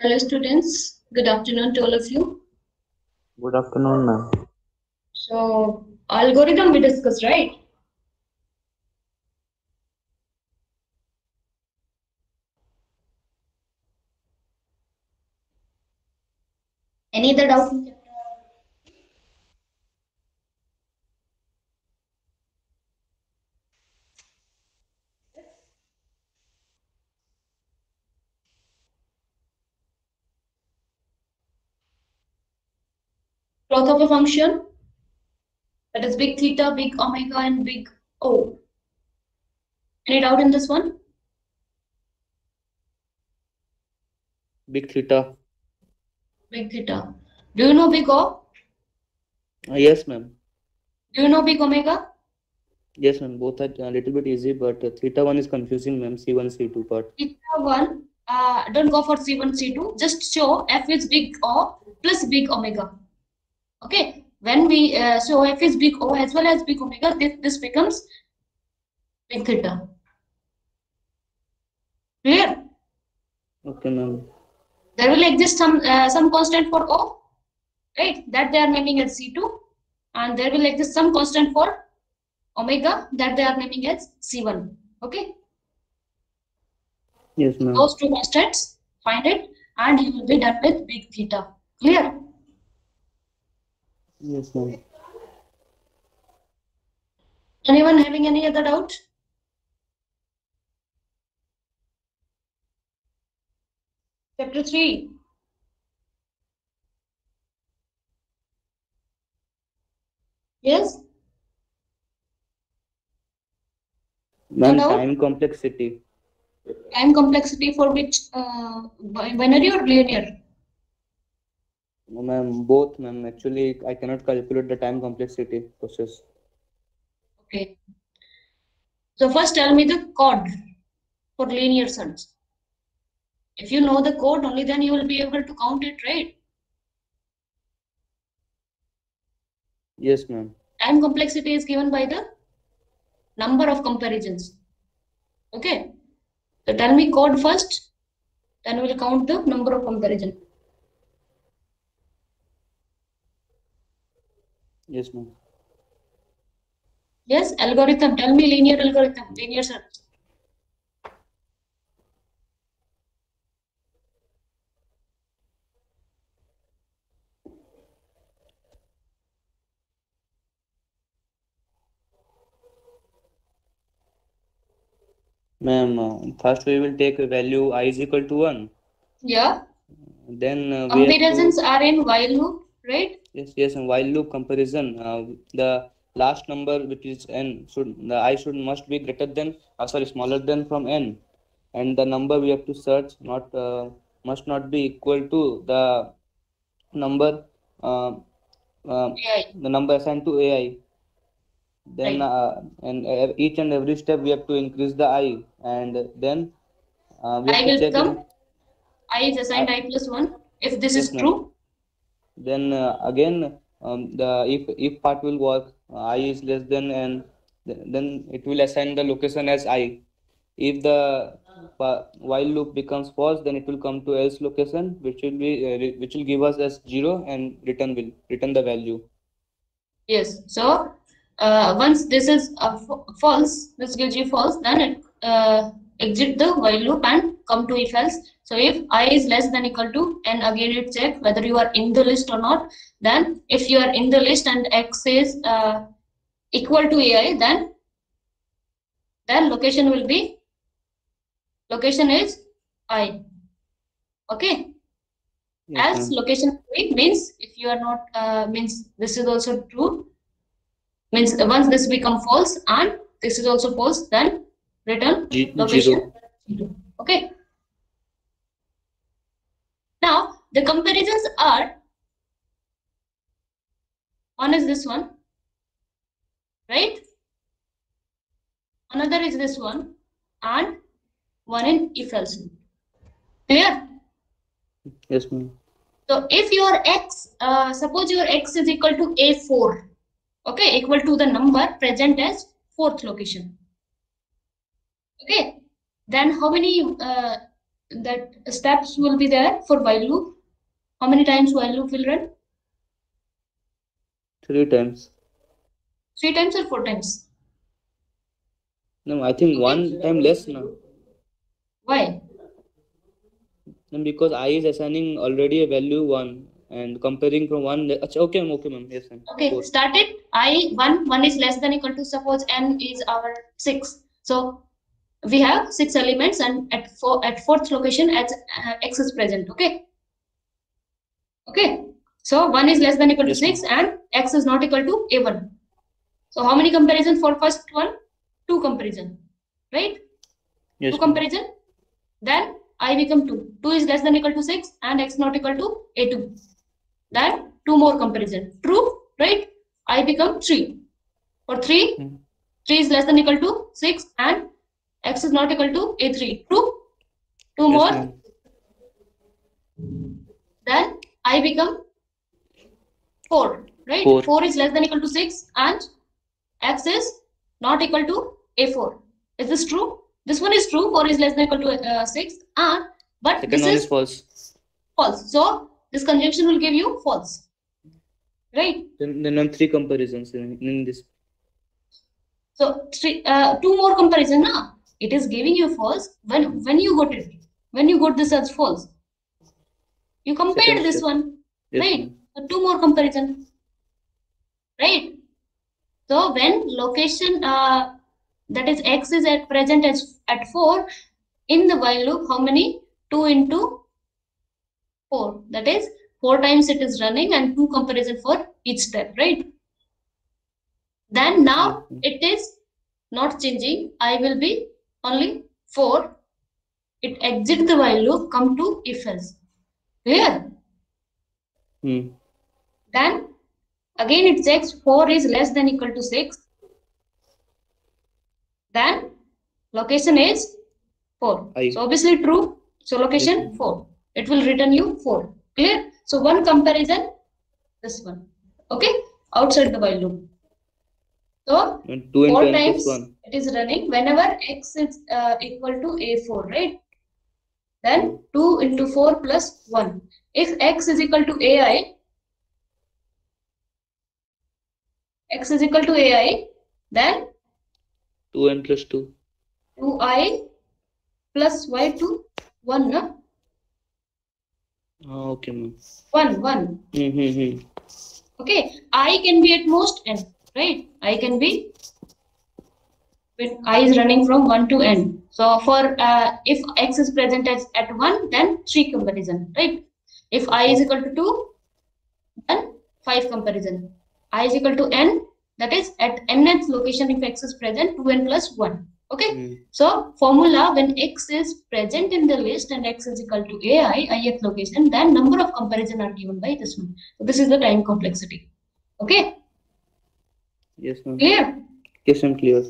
Hello students, good afternoon to all of you. Good afternoon, ma'am. So algorithm we discussed, right? Any other doubt? Growth of a function, that is big theta, big omega and big O. Any doubt in this one? Big theta. Big theta. Do you know big O? Yes, ma'am. Do you know big omega? Yes, ma'am. Both are a little bit easy, but theta one is confusing, ma'am. C1, C2 part. Theta 1, don't go for C1, C2. Just show F is big O plus big omega. Okay. When we show F is big O as well as big omega, this becomes big theta. Clear? Okay, ma'am. There will exist some constant for O, right? That they are naming as C2, and there will exist some constant for omega that they are naming as C1. Okay, Yes, ma'am. those two constants, find it, and you will be done with big theta. Clear? Yes, ma'am. Anyone having any other doubt? Chapter 3. Yes? No Ma'am, doubt? time complexity. Time complexity for which binary or linear? Ma'am, both, ma'am. Actually, I cannot calculate the time complexity process. Okay. So first tell me the code for linear search. If you know the code, only then you will be able to count it, right? Yes, ma'am. Time complexity is given by the number of comparisons. Okay. So tell me code first, then we'll count the number of comparison. Yes, ma'am. Yes, algorithm. Tell me linear algorithm, linear search. Ma'am, first we will take a value I is equal to 1. Yeah. Then we have Comparisons to. are in while loop, right? Yes, and while loop comparison, the last number which is n the I should must be greater than sorry smaller than from n, and the number we have to search not must not be equal to the number uh, AI. the number assigned to AI. Then Right. and each and every step we have to increase the I, and then we have I to will check become in. I is assigned I plus 1 if this Yes, is ma'am. true. Then again the if part will work, I is less than n, then it will assign the location as I. If the while loop becomes false, then it will come to else location, which will be which will give us as 0 and return the value. Yes. So once this is false, this gives you false, then it exit the while loop and come to if else. So if I is less than equal to, and again it check whether you are in the list or not. Then if you are in the list and x is equal to AI, then location is I. Okay. Yes, Else ma'am. location means if you are not means this is also true, means once this become false and this is also false, then return location 0. 0. Okay. Now the comparisons are, one is this one, right? Another is this one, and one in if else. Clear? Yes, ma'am. So if your x, suppose your x is equal to a4, okay, equal to the number present as fourth location. Okay, then how many that steps will be there for while loop? How many times while loop will run? 3 times. 3 times or 4 times? No, I think Okay. 1 time less now. Why? No, because I is assigning already a value 1 and comparing from 1. Okay, ma'am. Okay, ma'am. Yes, ma'am. Okay, 4. started. I1 is less than equal to, suppose n is our 6. So we have 6 elements, and at fourth location at x is present. Okay. Okay. So 1 is less than equal to Yes, ma'am. 6 and x is not equal to a1. So how many comparison for first one? 2 comparison, right? Yes, 2 ma'am. comparison. Then I become 2. 2 is less than equal to 6 and x not equal to a2. Then 2 more comparison. True, right? I become 3. For 3, Hmm. 3 is less than equal to 6 and x is not equal to a3. True? 2 Yes, more. ma'am. Then I become 4, right? 4. 4 is less than equal to 6 and x is not equal to a4. Is this true? This one is true. 4 is less than equal to 6, and but Second this one is is false. false. So this conjunction will give you false, right? Then 3 comparisons in this. So 2 more comparison. Na? It is giving you false. When you got it, when you got this as false, you compared Second this step. one, Yes, right? ma'am. So 2 more comparison, right? So when location that is x is at present as at 4 in the while loop, how many? 2 into 4. That is 4 times it is running and 2 comparison for each step, right? Then now it is not changing. I will be only 4. It exit the while loop, come to if else. Clear? Then again it checks 4 is less than equal to 6. Then location is 4. So obviously true. So location 4. It will return you 4. Clear? So one comparison, this one. Okay? Outside the while loop. So 4 times it is running whenever x is equal to a4, right? Then 2 into 4 plus 1. If x is equal to ai, then 2n plus 2. 2i plus y to 1, no? Okay, ma'am. 1. Okay, I can be at most n, right? I can be when I is running from 1 to n. So for if x is present at 1, then 3 comparison, right? If I is equal to 2, then 5 comparison. I is equal to n, that is at nth location if x is present, 2n plus 1. Okay. So formula, when x is present in the list and x is equal to ai, ith location, then number of comparison are given by this one. So this is the time complexity. Okay. Yes, ma'am. Clear? Yes, I'm clear.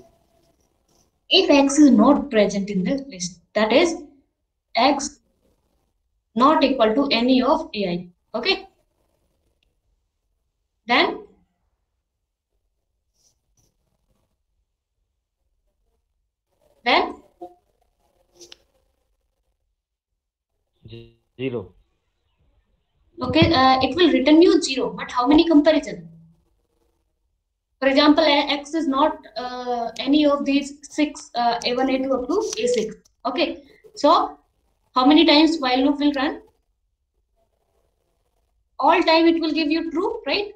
If x is not present in the list, that is x not equal to any of ai. Okay. Then 0. Okay, it will return you 0, but how many comparison? For example, x is not any of these 6, a1, a2 up to a6. Okay, so how many times while loop will run? All time it will give you true, right?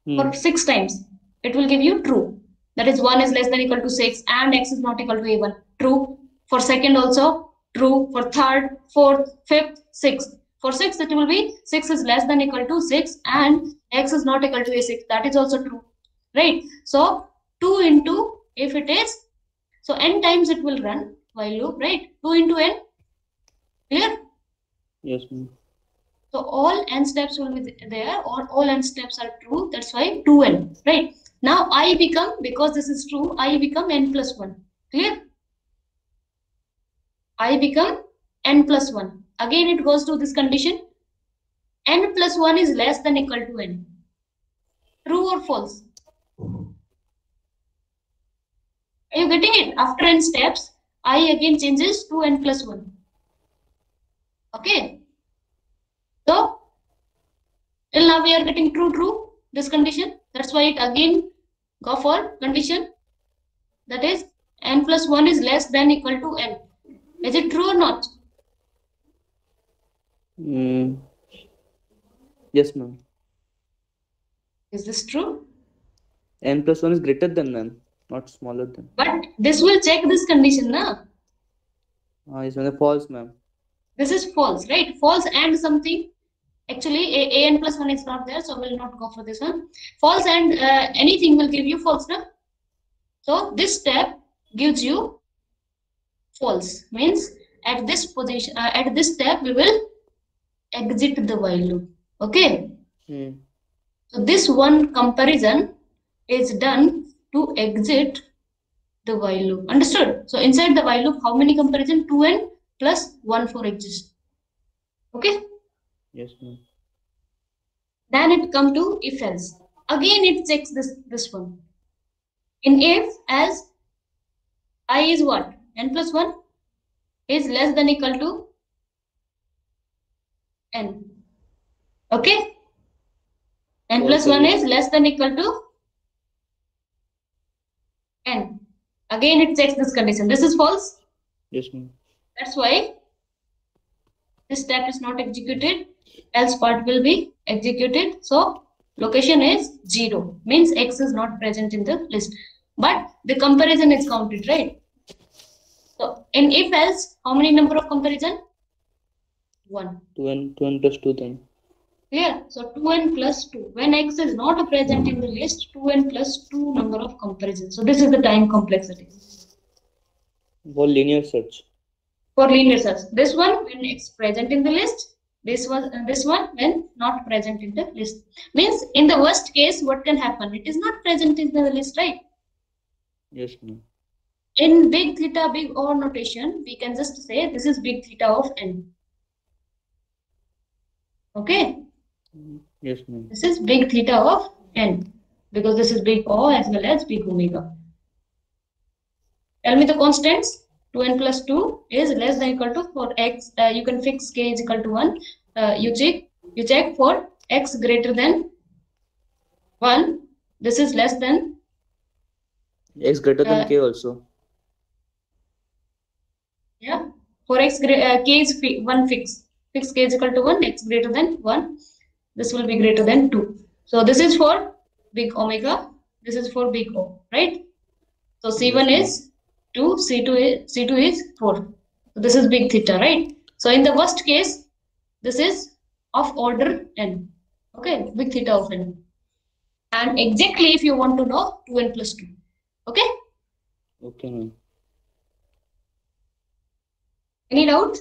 For 6 times it will give you true. That is 1 is less than equal to 6 and x is not equal to a1. True. For second also true. For third, fourth, fifth, sixth. For sixth it will be 6 is less than equal to 6 and x is not equal to a6. That is also true. Right? So 2 into, if it is, so n times it will run while loop, right? 2 into n. Clear? Yes, ma'am. So all n steps will be there, or all n steps are true. That's why 2n, right? Now I become, because this is true, I become n plus 1. Clear? I become n plus 1. Again it goes to this condition. N plus 1 is less than equal to n. True or false? Are you getting it? After n steps, I again changes to n plus 1. Okay. So till now we are getting true this condition. That's why it again go for condition, that is n plus 1 is less than equal to n. Is it true or not? Yes, ma'am. Is this true? N plus 1 is greater than, ma'am, not smaller than. But this will check this condition, na? It's false, ma'am. This is false, right? False and something. Actually, an plus 1 is not there, so we'll not go for this one. False and anything will give you false, na? So this step gives you false. Means at this position, at this step, we will exit the while loop. Okay. So this one comparison is done to exit the while loop. Understood? So inside the while loop, how many comparison? 2n plus 1 for exist. Okay. Yes, ma'am. Then it come to if else. Again it checks this one. In if as I is what? N plus 1 is less than equal to n. Okay? N plus 1 is less than equal to n. Again it checks this condition. This is false. Yes, ma'am. That's why this step is not executed, else part will be executed. So location is 0, means x is not present in the list, but the comparison is counted, right? So in if else, how many number of comparison? 1. 2n plus 2 then. Clear? So 2n plus 2. When x is not present in the list, 2n plus 2 number of comparisons. So this is the time complexity. For linear search. For linear search. This one when it's present in the list, this one when not present in the list. Means in the worst case, what can happen? It is not present in the list, right? Yes, ma'am. In big theta, big O notation, we can just say this is big theta of n. Okay? Yes, ma'am. This is big theta of n, because this is big O as well as big omega. Tell me the constants. 2n plus 2 is less than equal to, for x, you can fix k is equal to 1. You check for x greater than 1. This is less than x greater than k also. Yeah. For x k is 1 fix. Fix k is equal to 1, x greater than 1. This will be greater than 2. So this is for big omega. This is for big O, right? So C1 is 2, C2 is 4. So this is big theta, right? So in the worst case, this is of order n. Okay, big theta of n. And exactly if you want to know 2n plus 2. Okay? Okay, ma'am. Any doubt?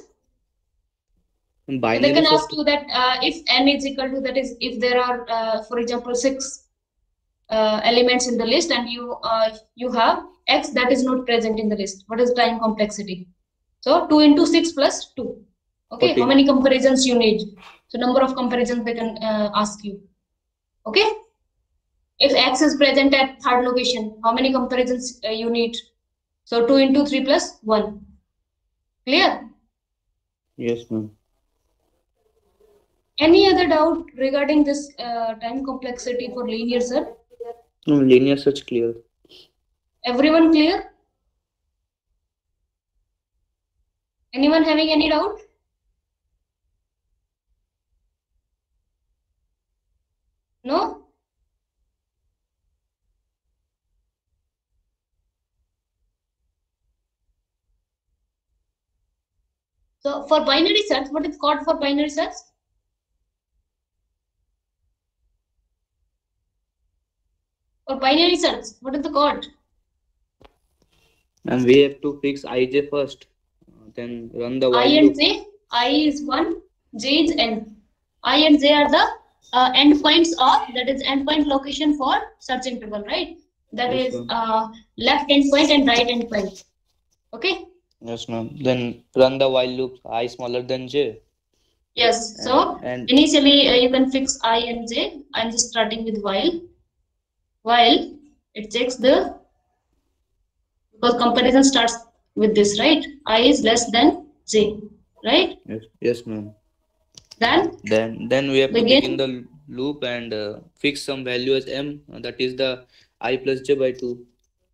Binary they can ask you that if n is equal to, that is, if there are, for example, 6 elements in the list and you have x that is not present in the list. What is time complexity? So 2 into 6 plus 2. Okay, 40. How many comparisons you need? So number of comparisons they can ask you. Okay, if x is present at third location, how many comparisons you need? So 2 into 3 plus 1. Clear? Yes, ma'am. Any other doubt regarding this time complexity for linear search? No, linear search clear. Everyone clear? Anyone having any doubt? No? So for binary search, what is called for binary search? For binary search, what is the code? And we have to fix ij first, then run the while I and loop. j. I is 1, j is n. I and j are the endpoints of, that is endpoint location for search interval, right? That Yes, is left endpoint and right endpoint. Okay? Yes, ma'am. Then run the while loop I smaller than j. Yes. So initially you can fix I and j. I'm just starting with while. While it checks the, because comparison starts with this, right? I is less than j. right? Yes, ma'am. Then Then we have to begin begin. the loop and fix some value as m. That is the I plus j by 2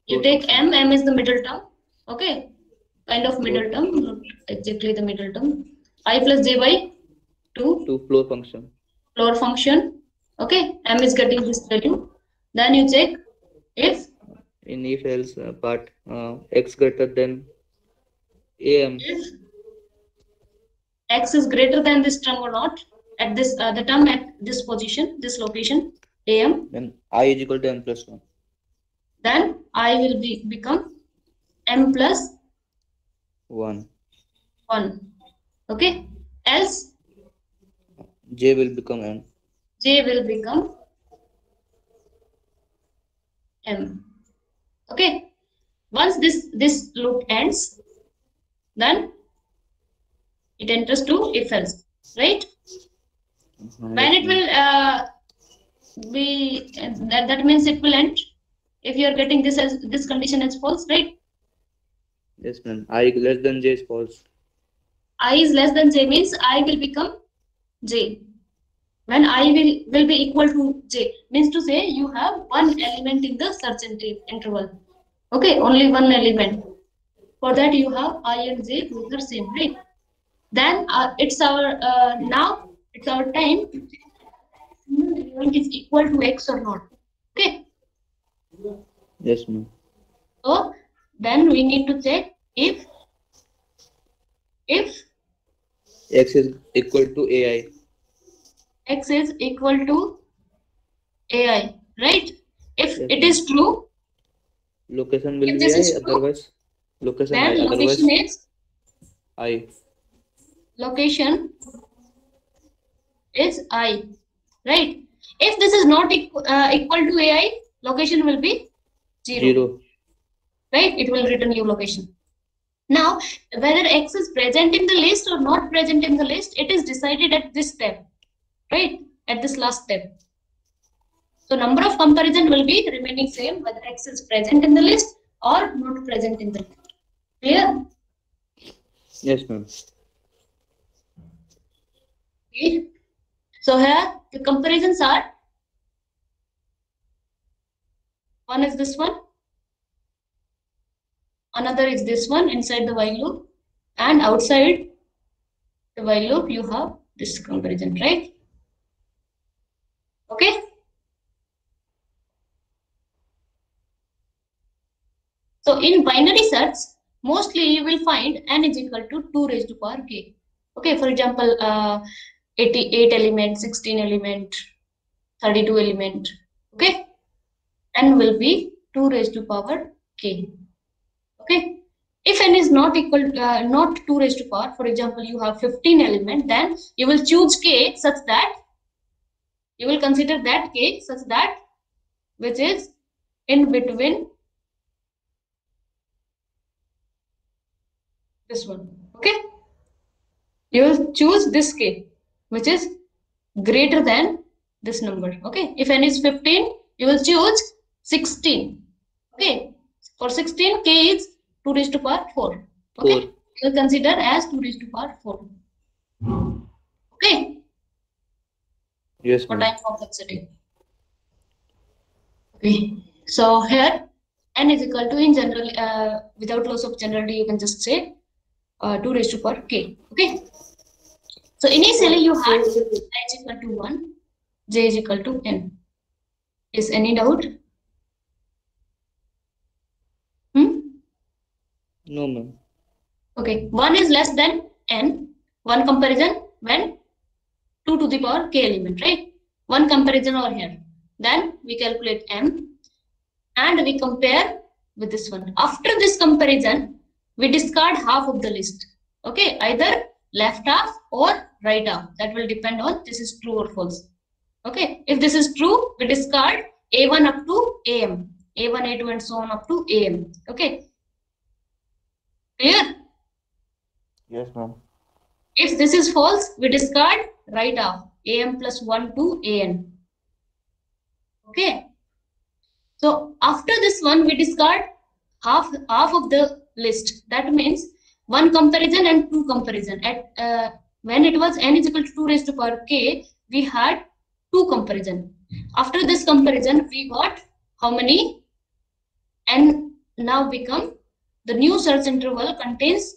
You floor take function. m is the middle term, okay, kind of Floor middle term, not exactly the middle term. I plus j by 2 to floor function. floor function, okay, m is getting this value. Then you check if In if else part x greater than am, if x is greater than this term or not at this the term at this position, this location am, then I is equal to m plus 1. then I will become m plus 1. 1, okay, else J will become m. j will become m, okay. Once this loop ends, then it enters to if else, right? When Yes, it ma'am. will be that means it will end if you are getting this as this condition as false, right? Yes, ma'am. I less than j is false. I is less than j means I will become j. When I will be equal to j means to say you have one element in the search interval, okay, only one element. For that you have I and j both are same, right? Then it's our now it's our time to check single element is equal to x or not, okay. Yes, ma'am. So then we need to check if X is equal to ai. x is equal to ai, right? If Yes, it ma'am. is true, Location will if be this I, is true, otherwise location I, then location otherwise is I. location is I, right? If this is not equal to ai, location will be 0, 0. right? It will return you location. Now, whether x is present in the list or not present in the list, it is decided at this step, right? At this last step. So number of comparison will be remaining same whether x is present in the list or not present in the list. Clear? Yes, ma'am. Okay. So here the comparisons are, one is this one, another is this one inside the while loop, and outside the while loop you have this comparison, right? Okay. So in binary search, mostly you will find n is equal to 2 raised to power k. Okay, for example, 88 element, 16 element, 32 element. Okay, n will be 2 raised to power k. Okay, if n is not equal, not 2 raised to power, for example, you have 15 element, then you will choose k such that you will consider that k such that which is in between this one. Okay, you will choose this k which is greater than this number. Okay, if n is 15, you will choose 16. Okay, for 16 k is 2 raised to power 4. Okay, 4. you will consider as 2 raised to power 4. Okay, Yes, for ma'am. time complexity. Okay, so here n is equal to, in general, without loss of generality, you can just say 2 raised to power k. Okay, so initially you had I is equal to 1, j is equal to n. Is any doubt? No, ma'am. Okay, 1 is less than n. One comparison when 2 to the power k element, right? One comparison over here. Then we calculate m and we compare with this one. After this comparison, we discard half of the list. Okay, either left half or right half. That will depend on this is true or false. Okay, if this is true, we discard a1 up to am, a1, a2, and so on up to am. Okay, clear? Yes, ma'am. If this is false, we discard right half, am plus 1 to an. Okay. So after this one, we discard half of the list. That means one comparison and two comparison. At when it was n is equal to 2 raised to power k, we had two comparison. After this comparison, we got how many? N now become the new search interval contains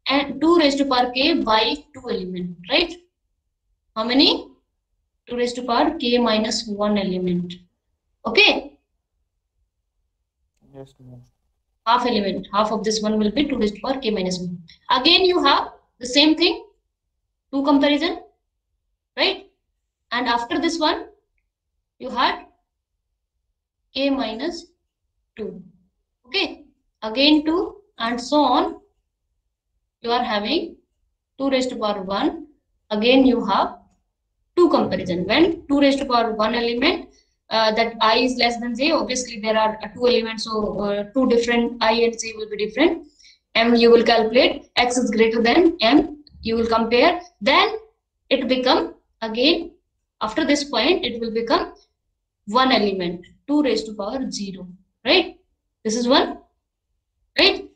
and 2 raised to power k by 2 element, right? How many? 2 raised to power k minus 1 element. Okay? Yes, ma'am. Half element, half of this one will be 2 raised to power k minus 1. Again, you have the same thing, two comparison, right? And after this one, you had k minus 2. Okay? Again 2 and so on. You are having 2 raised to power 1. Again, you have two comparison. When 2 raised to power 1 element, that I is less than j, obviously there are two elements, so two different I and j will be different. M you will calculate, x is greater than m, you will compare, then it become again, after this point, it will become one element, 2 raised to power 0, right? This is 1, right?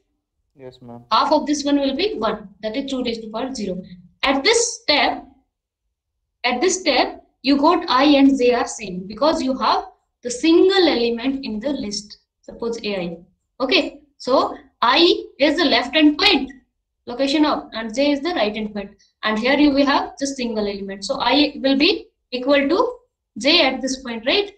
Yes, ma'am. Half of this one will be 1, that is 2 raised to power 0. At this step, you got I and j are same because you have the single element in the list. Suppose ai. Okay, so I is the left hand point, location of, and j is the right hand point. And here you will have just single element. So I will be equal to j at this point, right?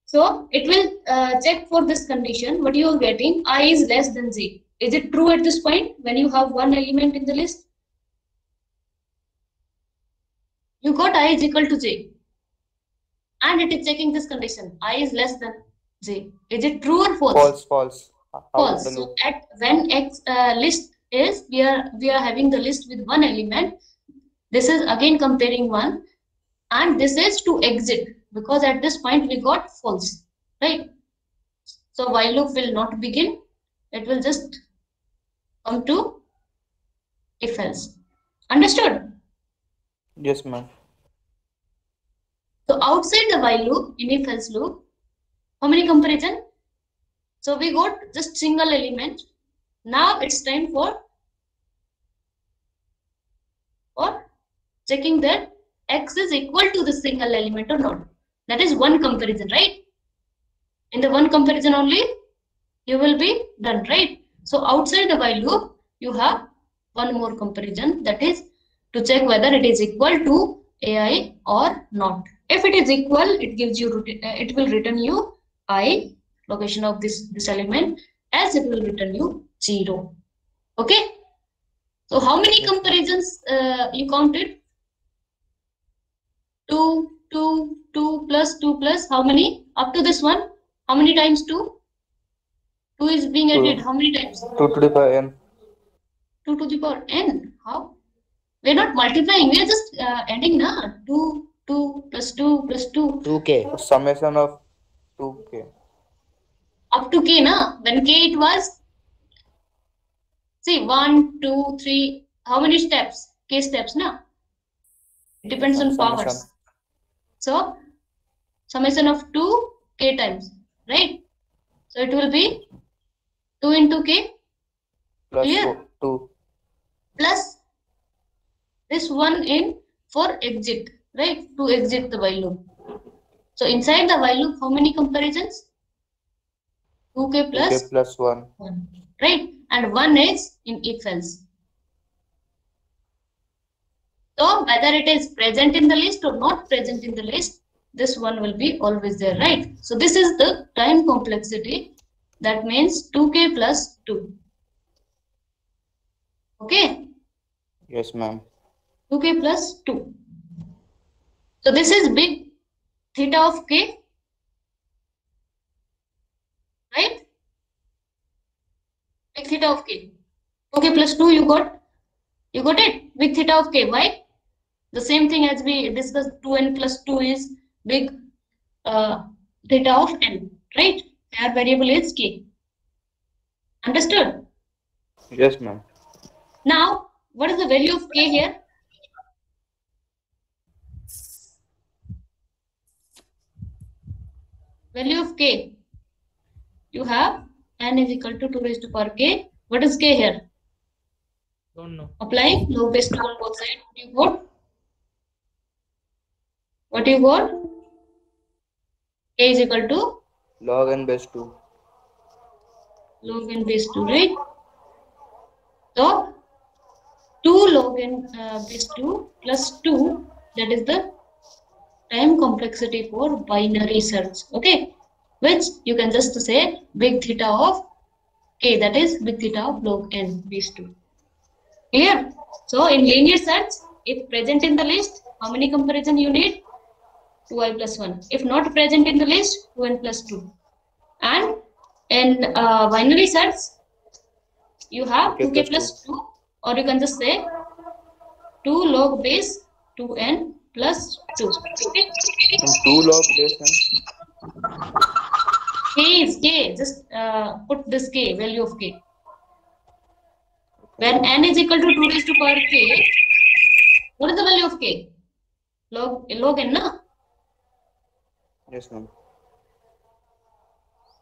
So it will check for this condition. What you are getting, I is less than j. Is it true at this point when you have one element in the list? You got I is equal to j. And it is checking this condition. I is less than j. Is it true or false? False, false. Out of False. the So loop. at when x list is, we are having the list with one element. This is again comparing one, and this is to exit because at this point we got false, right? So while loop will not begin, it will just come to if else. Understood? Yes, ma'am. So outside the while loop, in if else loop, how many comparison? So we got just single element. Now it's time for checking that x is equal to the single element or not. That is one comparison, right? In the one comparison only, you will be done, right? So outside the while loop, you have one more comparison, that is to check whether it is equal to ai or not. If it is equal, it gives you it will return you I, location of this element, as it will return you 0. Okay. So how many comparisons you counted? 2, 2, 2 plus how many? Up to this one, how many times 2? 2 is being added. How many times? 2 to the power n. 2 to the power n. How? We're not multiplying. We're just adding na. 2, 2 plus 2 plus 2. 2k. Summation of 2k. Up to k na. When k it was, see, 1, 2, 3. How many steps? K steps na. It depends on Summation. powers. So, summation of 2 k times, right? So it will be 2 into k Plus Clear? 2. plus this one in for exit, right? To exit the while loop. So inside the while loop, how many comparisons? 2k plus 2k plus 1. 1, right? And 1 is in if else. So whether it is present in the list or not present in the list, this one will be always there, right? So this is the time complexity. That means 2k plus 2. Okay? Yes, ma'am. 2k plus 2. So this is big theta of k, right? Big theta of k. 2k plus 2 you got it? Big theta of k. Why? The same thing as we discussed, 2n plus 2 is big theta of n, right? Our variable is k. Understood? Yes, ma'am. Now, what is the value of k here? Value of k. You have n is equal to 2 raised to power k. What is k here? Don't know. Apply log base 2 on both sides. What do you got? What do you got? K is equal to log n base 2. log n base 2, right? So 2 log n base 2 plus 2, that is the time complexity for binary search, okay, which you can just say big theta of k, that is big theta of log n base 2. Clear? So in linear search, if present in the list, how many comparison you need? 2i plus 1. If not present in the list, 2n plus 2. And in binary search, you have 2k plus 2, or you can just say 2 log base 2n plus 2. Okay? And 2 log base n. K is k. Just put this k, value of k. When n is equal to 2 raised to power k, what is the value of k? Log n, na? Yes, ma'am.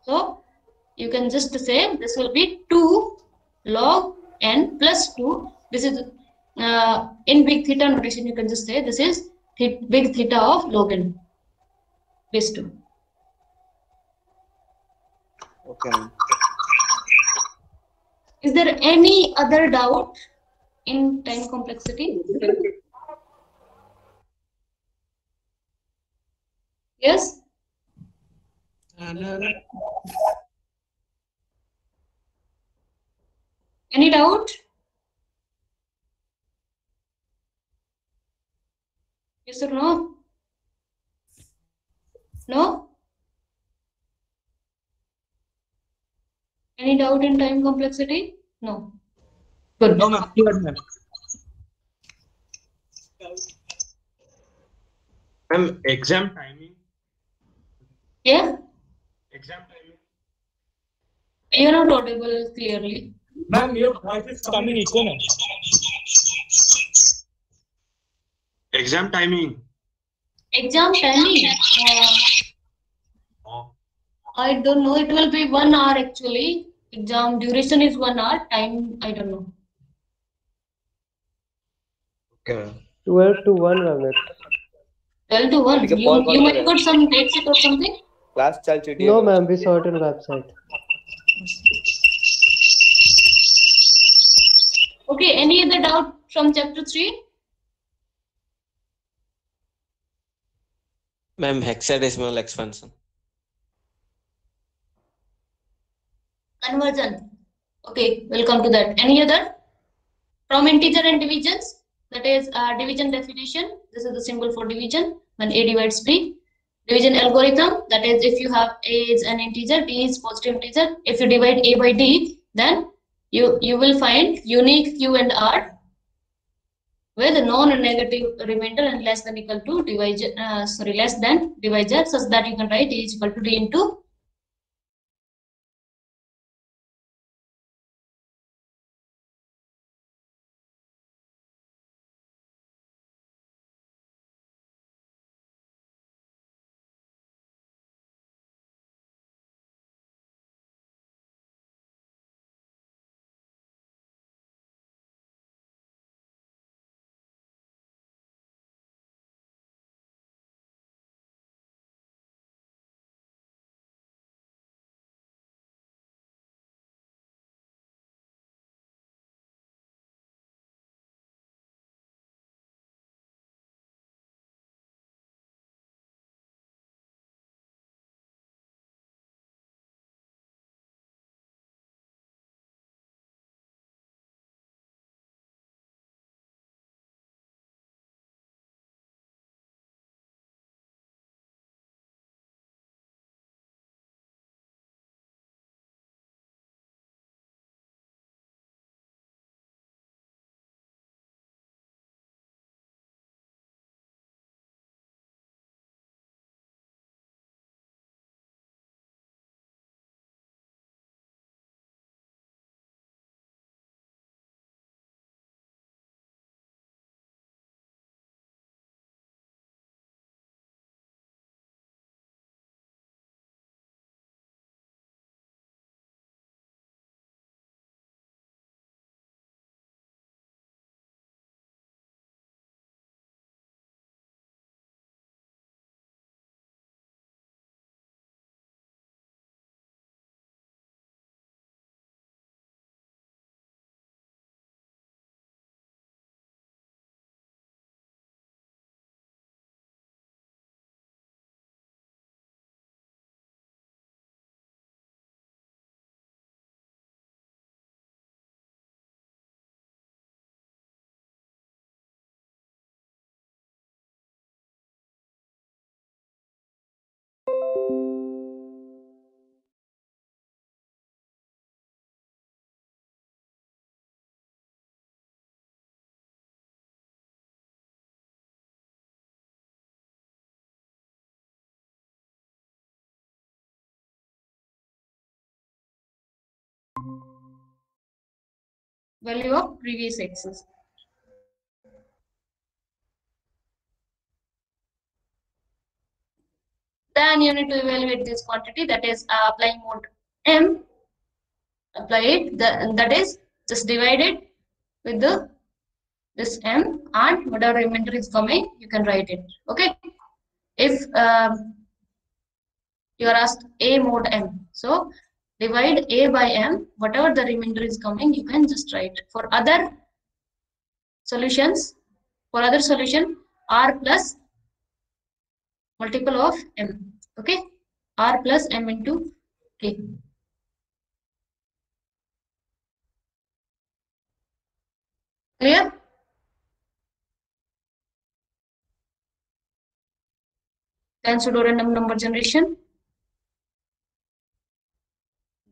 So you can just say this will be 2 log n plus 2. This is in big theta notation, you can just say this is big theta of log n base 2. Okay, ma'am. Is there any other doubt in time complexity? Yes? Any doubt? Yes or no? No? Any doubt in time complexity? No. Good. No, ma'am. Clear, ma'am. Ma'am, exam timing. Yeah? Exam timing. You are not audible clearly. Ma'am, your voice is coming echo, ma'am. Exam timing. Exam timing. Oh, I don't know. It will be 1 hour actually. Exam duration is 1 hour. Time, I don't know. okay. 12 to 1 Ramit. 12 to 1. ठीक है, You, pause you कर might रहे got some date sheet or something. Class चल चुकी है No मेरा। ma'am, we saw it on website. Okay, any other doubt from chapter 3? Ma'am, hexadecimal expansion. Conversion. Okay, we'll come to that. Any other? From integer and divisions, that is division definition. This is the symbol for division when a divides b. Division algorithm, that is if you have a is an integer, b is positive integer. If you divide a by d, then you will find unique q and r with non-negative remainder and less than equal to divisor, less than divisor, such that you can write a is equal to d into value of previous x's. Then you need to evaluate this quantity, that is applying mode m. Apply it, that is just divide it with this m, and whatever remainder is coming, you can write it. Okay. If you are asked a mod m, so divide a by m, whatever the remainder is coming, you can just write. For other solutions, r plus multiple of m. Okay, r plus m into k. Clear? Then pseudo-random number generation.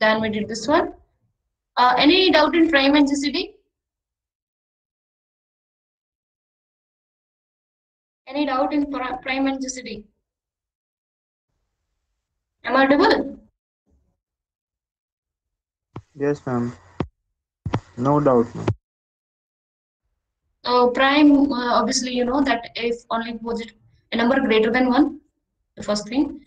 Then we did this one. Any doubt in prime and GCD? Any doubt in prime and GCD? Am I audible? Yes, ma'am. No doubt, ma'am. Prime, obviously, you know that if only positive, a number greater than 1, the first thing,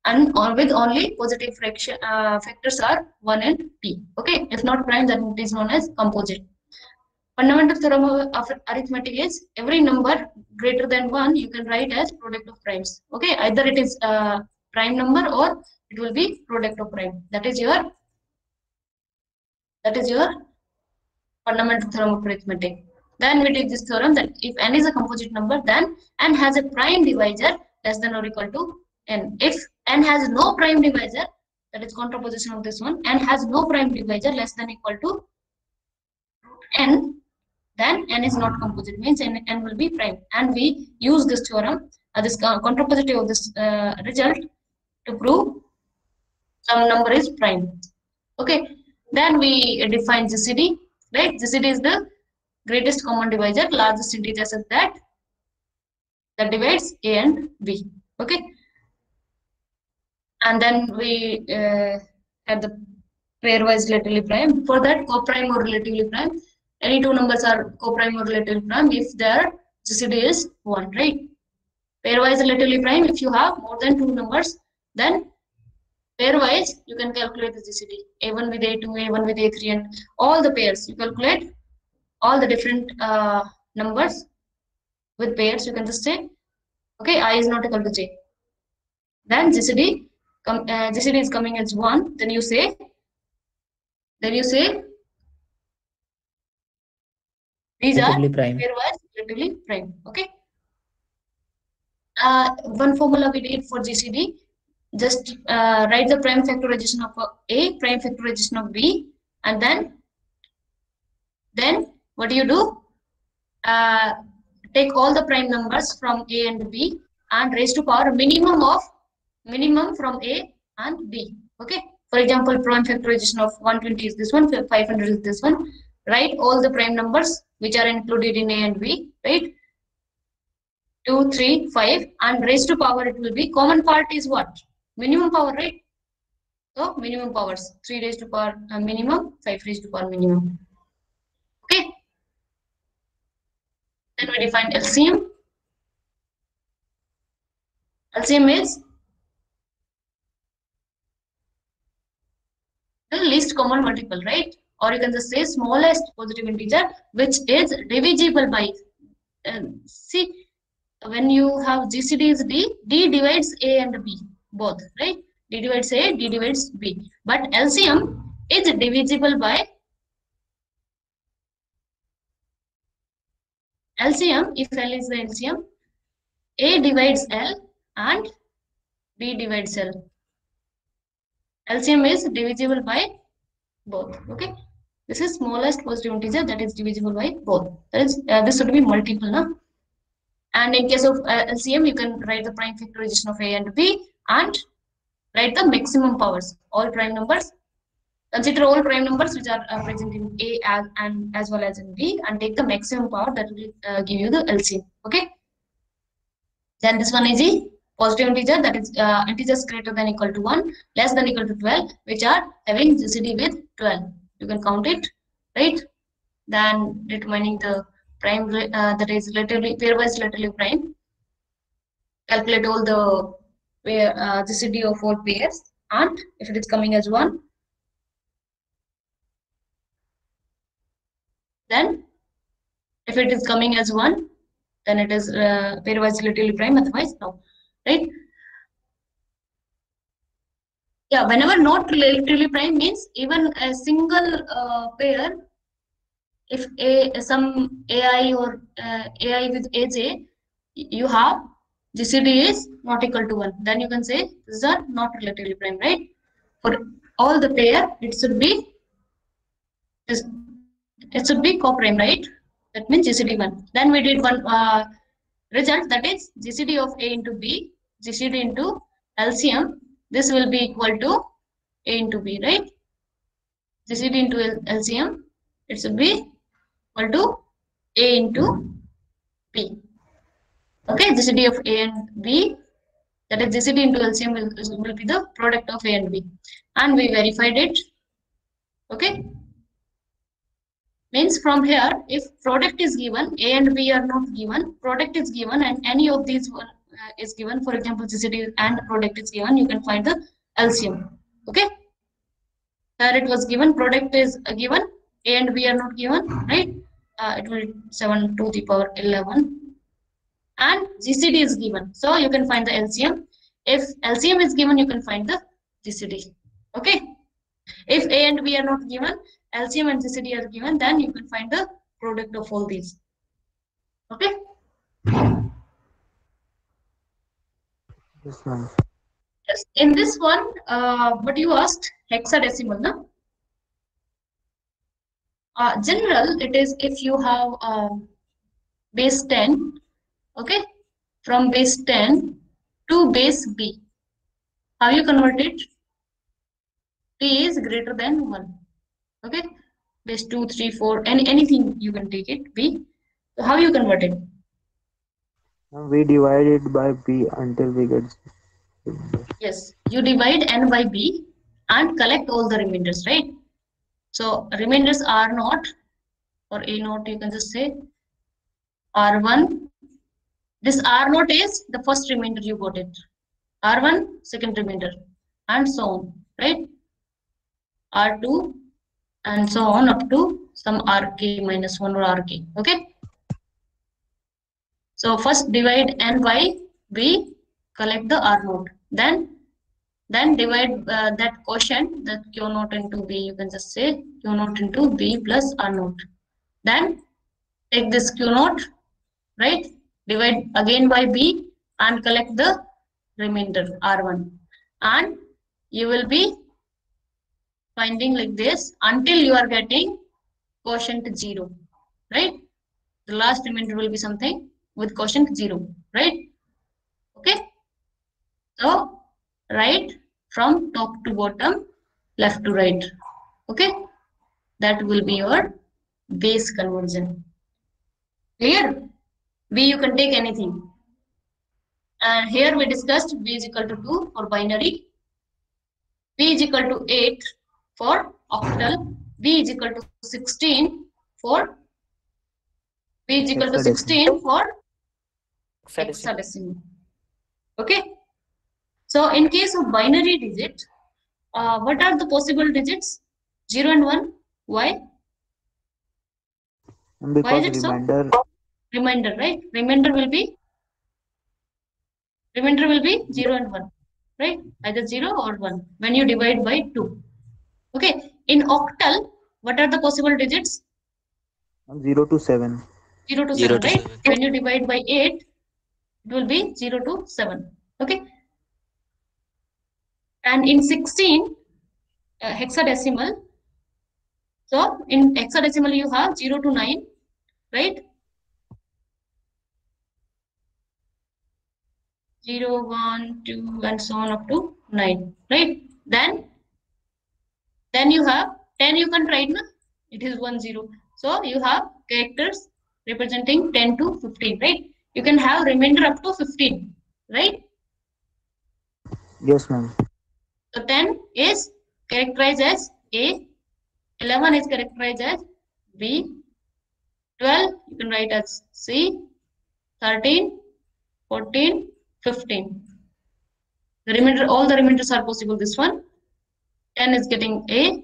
and with only positive fraction factors are 1 and p. Okay, if not prime, then it is known as composite. Fundamental theorem of arithmetic is every number greater than 1 you can write as product of primes. Okay, either it is prime number or it will be product of prime. That is your fundamental theorem of arithmetic. Then we did this theorem that if n is a composite number, then n has a prime divisor less than or equal to n. If n has no prime divisor, that is contraposition of this one, n has no prime divisor less than or equal to n, then n is not composite, means n will be prime. And we use this theorem, this contrapositive of this result to prove some number is prime. Okay, then we define GCD, right? GCD is the greatest common divisor, largest integer such that divides a and b. Okay, and then we have the pairwise relatively prime. For that, co-prime or relatively prime, any two numbers are co-prime or relatively prime if their GCD is 1, right? Pairwise relatively prime, if you have more than two numbers, then pairwise you can calculate the GCD, a1 with a2, a1 with a3, and all the pairs. You calculate all the different numbers with pairs. You can just say, okay, I is not equal to j. Then GCD is coming as 1. Then you say these relatively are prime. pairwise relatively prime. Okay. One formula we did for GCD. Just write the prime factorization of a, prime factorization of b, and then what do you do? Take all the prime numbers from a and b and raise to power minimum from a and b. Okay. For example, prime factorization of 120 is this one, 500 is this one. Write all the prime numbers which are included in a and b, right? 2, 3, 5, and raised to power it will be, common part is what? Minimum power, right? So minimum powers, 3 raised to power minimum, 5 raised to power minimum. Okay. Then we define LCM. LCM is the least common multiple, right? Or you can just say smallest positive integer which is divisible by. See, when you have GCD is D divides A and B both, right? D divides A, D divides B. But LCM is divisible by LCM. If L is the LCM, A divides L and B divides L. LCM is divisible by both. Okay, this is smallest positive integer that is divisible by both. That is this should be multiple, na? And in case of LCM, you can write the prime factorization of A and B and write the maximum powers, all prime numbers. Consider all prime numbers which are present in A as well as in B, and take the maximum power that will give you the LCM. Okay. Then this one is the positive integer, that is integers greater than equal to 1, less than equal to 12, which are having GCD with 12. You can count it, right? Then determining the prime, that is relatively pairwise relatively prime. Calculate all the GCD of all pairs, and if it is coming as 1, then if it is coming as 1, then it is pairwise relatively prime, otherwise no, right? Yeah, whenever not relatively prime means even a single pair, if some AI or AI with AJ, you have GCD is not equal to 1, then you can say these are not relatively prime, right? For all the pair, it should be co-prime, right? That means GCD 1. Then we did one result, that is GCD of A into B, GCD into LCM. This will be equal to A into B, right? GCD into LCM, it should be equal to A into B. Okay, GCD of A and B, that is GCD into LCM will be the product of A and B. And we verified it. Okay. Means from here, if product is given, A and B are not given, product is given, and any of these one is given, for example, GCD and product is given, you can find the LCM. Okay. Here it was given, product is given, A and B are not given, right? It will 7 to the power 11. And GCD is given. So you can find the LCM. If LCM is given, you can find the GCD. Okay. If A and B are not given, LCM and GCD are given, then you can find the product of all these. Okay. Yes, ma'am. Yes. In this one, what you asked, hexadecimal, no? General, it is if you have base 10, okay, from base 10 to base B. How you convert it? T is greater than 1. Okay, base 2, 3, 4, anything you can take it, B. So how you convert it? We divide it by B until we get. Yes, you divide n by B and collect all the remainders, right? So remainders are not, or A naught, you can just say R1. This R naught is the first remainder you got it. R1, second remainder, and so on, right? R2, and so on up to some RK minus 1 or RK, okay? So first divide n by B, collect the R naught. Then divide that quotient, that Q naught into B, you can just say Q naught into B plus R naught. Then take this Q naught, right? Divide again by B and collect the remainder R1. And you will be finding like this until you are getting quotient 0, right? The last remainder will be something with quotient 0, right? Okay. So write from top to bottom, left to right. Okay. That will be your base conversion. Clear? B you can take anything. And here we discussed B is equal to 2 for binary, B is equal to 8 for octal, B is equal to 16 for hexadecimal. Okay. So in case of binary digit, what are the possible digits? 0 and 1. Why? Because Why is it remainder. So? Remainder, right? Remainder will be 0 and 1, right? Either 0 or 1 when you divide by 2. Okay. In octal, what are the possible digits? 0 to 7. 0 to 7,0 to right? 7. When you divide by 8, it will be 0 to 7. Okay. And in 16, hexadecimal. So in hexadecimal, you have 0 to 9, right? 0, 1, 2, and so on up to 9, right? Then you have 10, you can write, na? It is 1, 0. So you have characters representing 10 to 15, right? You can have remainder up to 15, right? Yes, ma'am. So 10 is characterized as A, 11 is characterized as B, 12 you can write as C, 13, 14, 15. The remainder, all the remainders are possible. This one, 10 is getting A,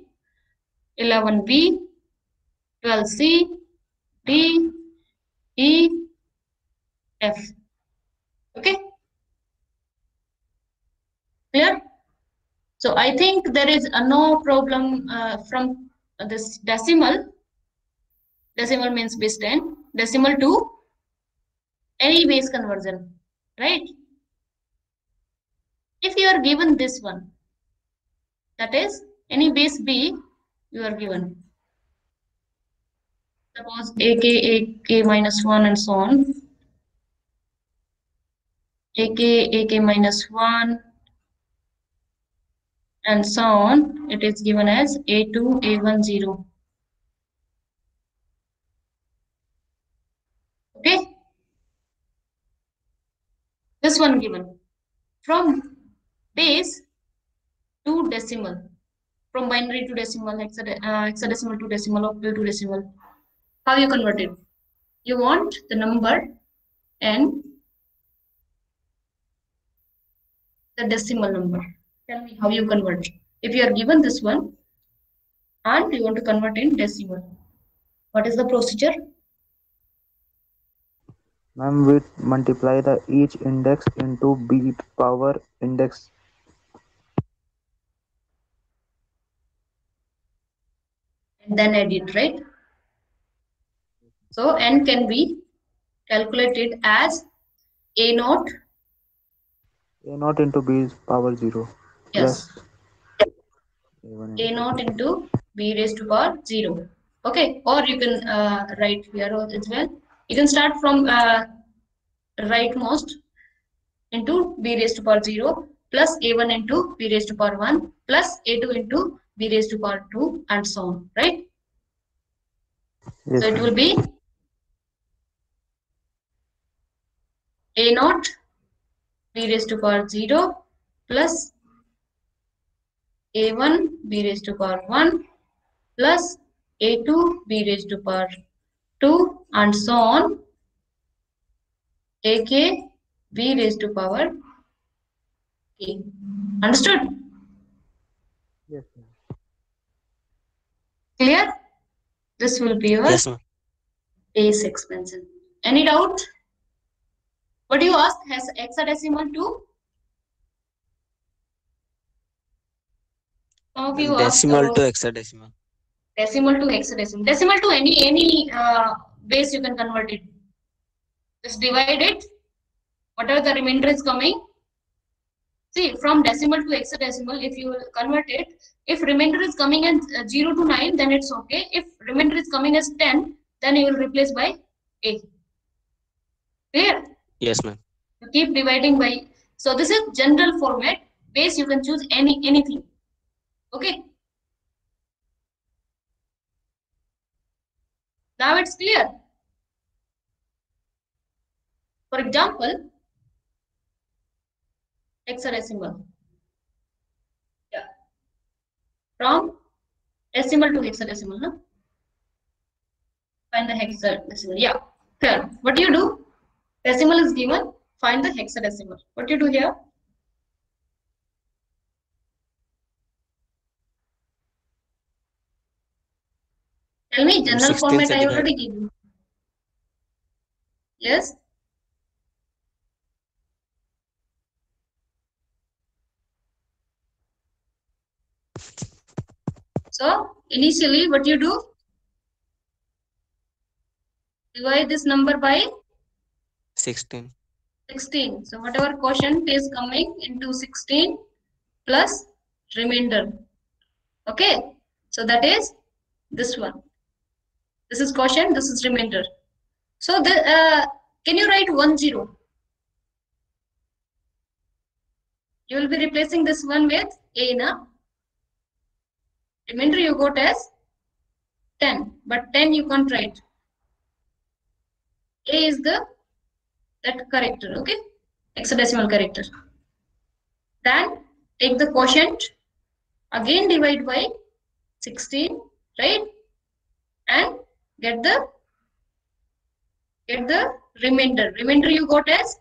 11 B, 12 C, D, E, F. Okay, clear? So I think there is no problem from this decimal. Decimal means base 10. Decimal to any base conversion, right? If you are given this one, that is any base B, you are given. Suppose AK minus 1 and so on. AK minus 1 and so on. It is given as A2, A1, 0. Okay. This one given. From base to decimal. From binary to decimal, hexadecimal to decimal, octal to decimal. How you convert it? You want the number and the decimal number. Tell me how you convert. If you are given this one and you want to convert in decimal, what is the procedure? Ma'am, we multiply the each index into b power index. And then add it, right? So n can be calculated as A naught. A naught into b power 0 Yes. plus A1 A into naught into B raised to power 0. Okay, or you can write here as well. You can start from rightmost into B raised to power 0 plus A1 into B raised to power 1 plus A2 into B raised to power 2 and so on, right? Yes, So it ma'am. will be A naught B raised to power 0 plus A1 B raised to power 1 plus A2 B raised to power 2 and so on. AK B raised to power K. Understood? Yes, ma'am. Clear? This will be your Yes, ma'am. base expansion. Any doubt? What do you ask? Has hexadecimal to? Some of you asked Decimal about to hexadecimal. decimal to hexadecimal. Decimal to any base you can convert it. Just divide it. Whatever the remainder is coming. See, from decimal to hexadecimal, if you convert it, if remainder is coming as 0 to 9, then it's okay. If remainder is coming as 10, then you will replace by A. Clear? Yes, ma'am. You keep dividing by. So this is general format. Base you can choose anything. Okay. Now it's clear. For example, hexadecimal. Yeah. From decimal to hexadecimal, no? Find the hexadecimal. Yeah. Here, what do you do? Decimal is given. Find the hexadecimal. What do you do here? Tell me, general 16 format से I divide. already gave you. Yes? So, initially, what you do? Divide this number by 16. 16. So, whatever quotient is coming into 16 plus remainder. Okay? So, that is this one. This is quotient, this is remainder. So, can you write 1 0? You will be replacing this one with A na. Remainder you got as 10, but 10 you can't write. A is that character, okay? Hexadecimal character. Then take the quotient, again divide by 16, right? And get the remainder. Remainder you got as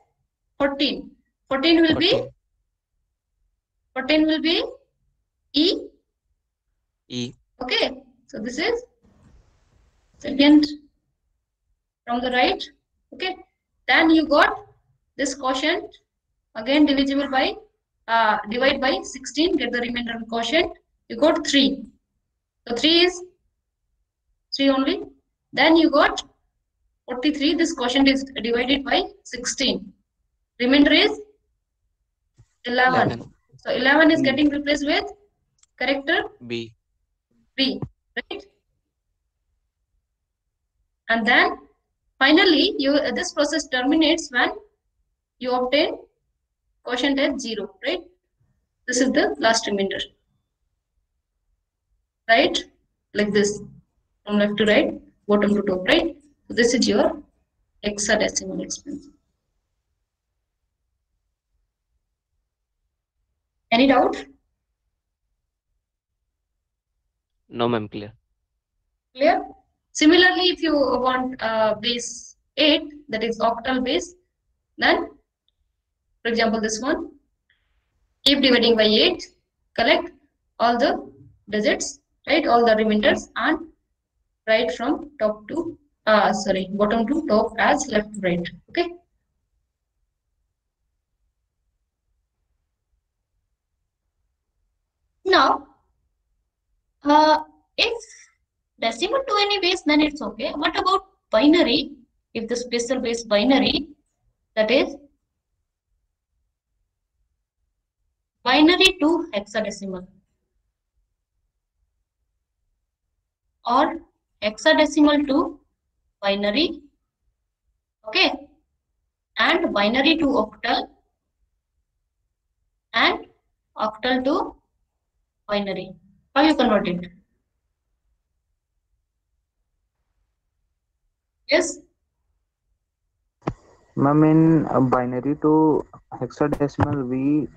14. 14 will be 14. E. E. Okay. So this is second from the right. Okay. Then you got this quotient, again divisible by divide by 16, get the remainder of quotient. You got 3. So 3 is 3 only. Then you got 43. This quotient is divided by 16. Remainder is 11. 11. So 11 is getting replaced with character B. B, right? And then finally, this process terminates when you obtain quotient as 0, right? This is the last remainder, right? Like this, from left to right, bottom to top, right? So this is your hexadecimal expansion. Any doubt? No, ma'am, clear. Clear? Similarly, if you want base 8, that is octal base, then, for example, this one, keep dividing by 8, collect all the digits, right? All the remainders, and write from top to, bottom to top as left to right. Okay. Now, if decimal to any base, then it's okay. What about binary? If the special base binary, that is binary to hexadecimal or hexadecimal to binary, okay, and binary to octal and octal to binary. How you convert it? Yes. Ma'am, in binary to hexadecimal, we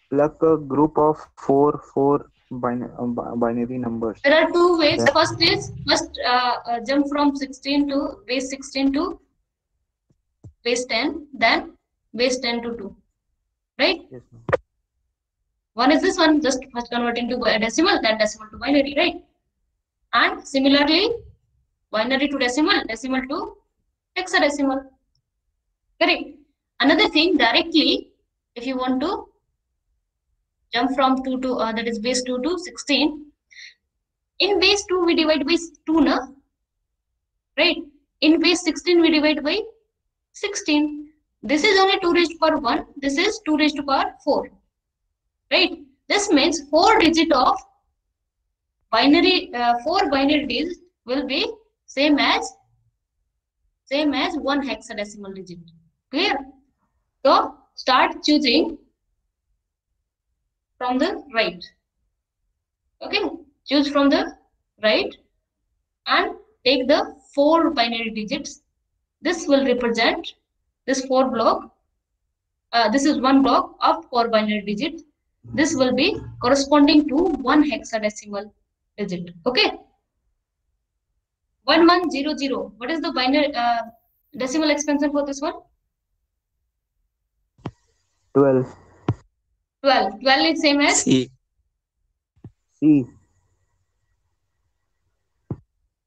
pluck a group of four binary numbers. There are two ways. Yeah. First is jump from 16 to base 16 to base 10, then base 10 to 2, right? Yes, ma'am. One is this one, just first convert into decimal, then decimal to binary, right? And similarly, binary to decimal, decimal to hexadecimal. Correct. Another thing, directly, if you want to jump from 2 to that is base 2 to 16. In base 2 we divide by 2, na? Right? In base 16 we divide by 16. This is only 2 raised to power 1. This is 2 raised to power 4. Right? This means 4 digit of binary 4 binary digits will be same as 1 hexadecimal digit. Clear? So start choosing from the right. Okay, choose from the right and take the 4 binary digits. This will represent this 4 block. This is 1 block of 4 binary digits. This will be corresponding to 1 hexadecimal digit. Okay. 1100. What is the binary decimal expansion for this one? 12. 12. 12 is same as C. C.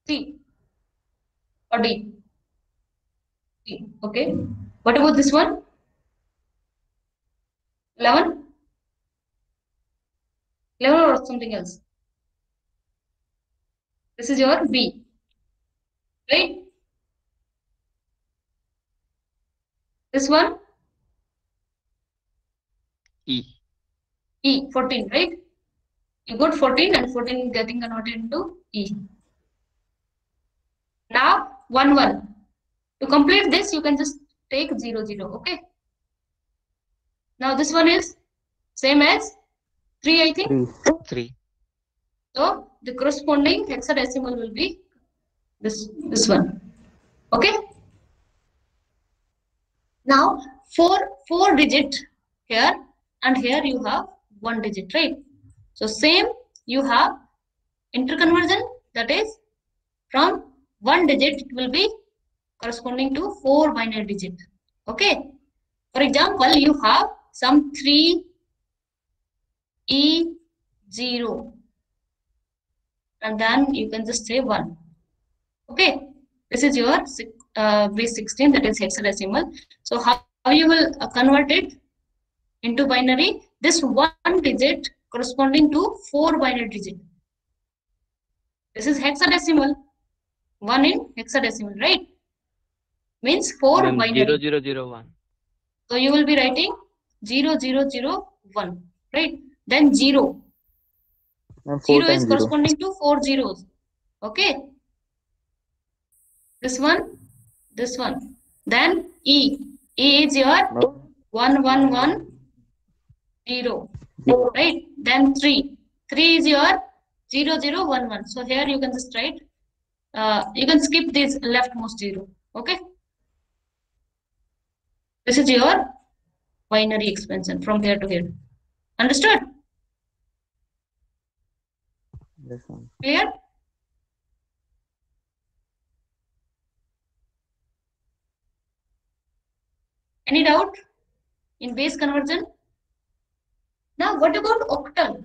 C or D? C. Okay. What about this one? 11? 11 or something else? This is your B. Right? This one? E. E. 14, right? You got 14 and 14 getting converted into E. Now 1 1. To complete this, you can just take 0 0. Okay. Now this one is same as 3, I think. 3. So the corresponding hexadecimal will be this one. Okay. Now 4 digit here and here you have one digit, right? So same, you have interconversion, that is from one digit it will be corresponding to 4 binary digit. Okay. For example, you have some 3E0 and then you can just say 1. Okay. This is your base 16, that is hexadecimal. So how you will convert it into binary? This one digit corresponding to 4 binary digit. This is hexadecimal. 1 in hexadecimal, right? Means 4 Ma'am, binary. 0001. So you will be writing 0001, right? Then 0. And 4 0 is times 0. corresponding to 4 zeros. Okay. This one, this one. Then E. E is your 1110, right? Then 3. 3 is your 0011. So here you can just write, you can skip this leftmost 0. Okay. This is your binary expansion from here to here. Understood? Yes, ma'am. Clear? Any doubt in base conversion? Now what about octal?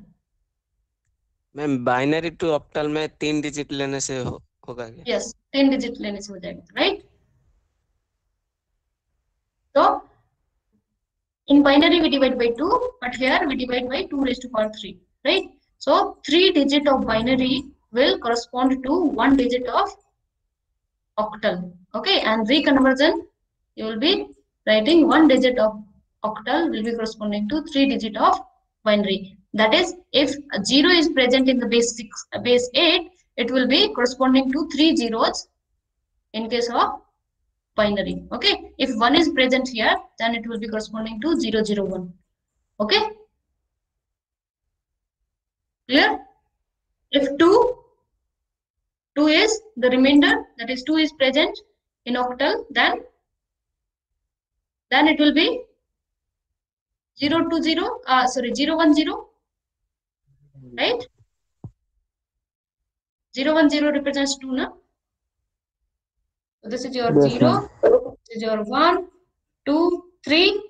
Ma'am binary to octal में 3 digit लेने से होगा क्या? Yes, 10 digit लेने से हो जाएगा, right? So in binary we divide by 2, but here we divide by 2 raised to power 3, right? So 3 digit of binary will correspond to 1 digit of octal. Okay, and reconversion you will be writing 1 digit of octal will be corresponding to 3 digit of binary. That is, if 0 is present in the base 8, it will be corresponding to 3 zeros in case of binary. Okay, if 1 is present here, then it will be corresponding to 001. Okay, clear? If 2 is the remainder, that is 2 is present in octal, then it will be 010, 010, right? 010 represents 2, no? So this is your Yes, 0, ma'am. this is your 1, 2, 3,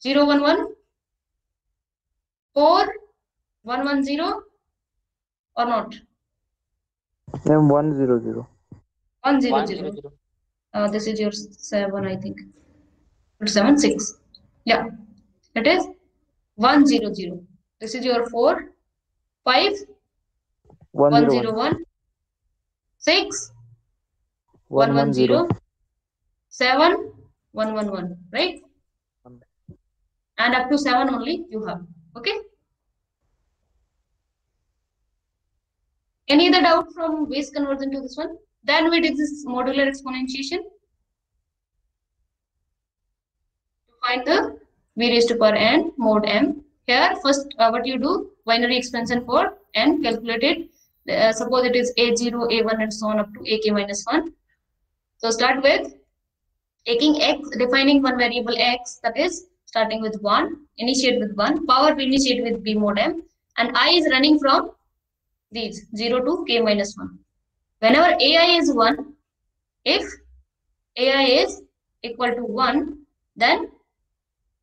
011, 4, 110, or not? Ma'am, 100. 100. This is your 7, I think. 7, 6. Yeah, it is 100. This is your 4, 5, 101. 101, 6, 110. 110, 7, 111, right? And up to 7 only you have. Okay. Any other doubt from base conversion to this one? Then we did this modular exponentiation to find the v raised to power n mod m. Here first what you do, binary expansion for n, calculate it. Suppose it is a0, a1 and so on up to ak minus 1. So start with taking x, defining one variable x, that is starting with 1, initiate with 1, power we initiate with b mod m, and I is running from these 0 to k minus 1. Whenever ai is 1, if ai is equal to 1, then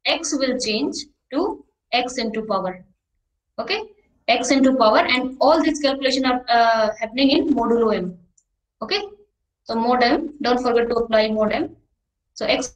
x will change to x into power. Okay, x into power, and all these calculations are happening in modulo m. Okay, so mod m, don't forget to apply mod m. So x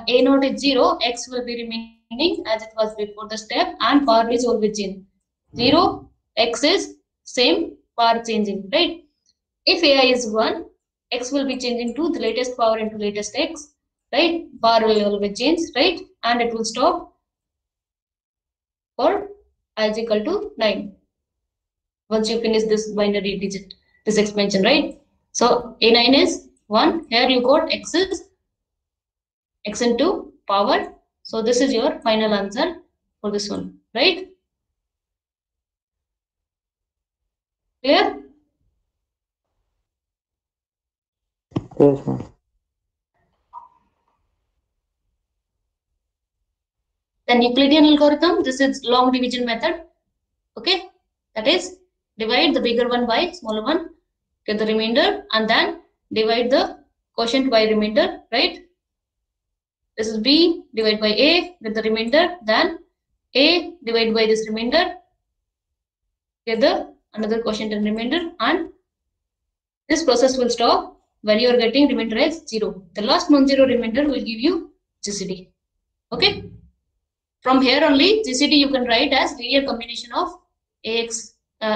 A naught is 0, x will be remaining as it was before the step, and power is always in 0, x is same, power changing, right? If ai is 1, x will be changing to the latest power into latest x, right? Power will always change, right? And it will stop for I is equal to 9 once you finish this binary digit, this expansion, right? So a9 is 1. Here you got x is x into power. So this is your final answer for this one, right? Clear? Yes, ma'am. Then Euclidean algorithm, this is long division method. Okay, that is divide the bigger one by smaller one, get the remainder, and then divide the quotient by remainder, right? This is b divided by a, get the remainder, then a divided by this remainder, get the another quotient and remainder, and this process will stop when you are getting remainder as 0. The last non-zero remainder will give you GCD. Okay. From here only, GCD you can write as linear combination of A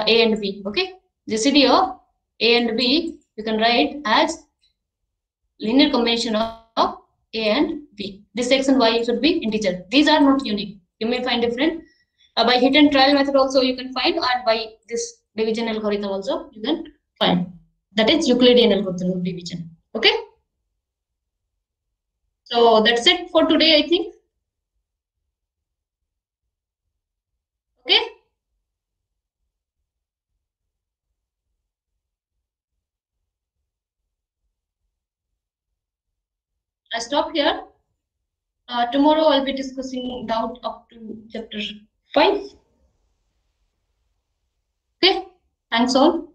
and B. Okay, GCD of A and B you can write as linear combination of A and B. This x and y should be integer. These are not unique. You may find different. By hit and trial method also you can find, and by this division algorithm also you can find. That is Euclidean algorithm of division. Okay. So that's it for today, I think. Okay. I stop here. Tomorrow I'll be discussing doubt up to chapter 5. Okay. Thanks all.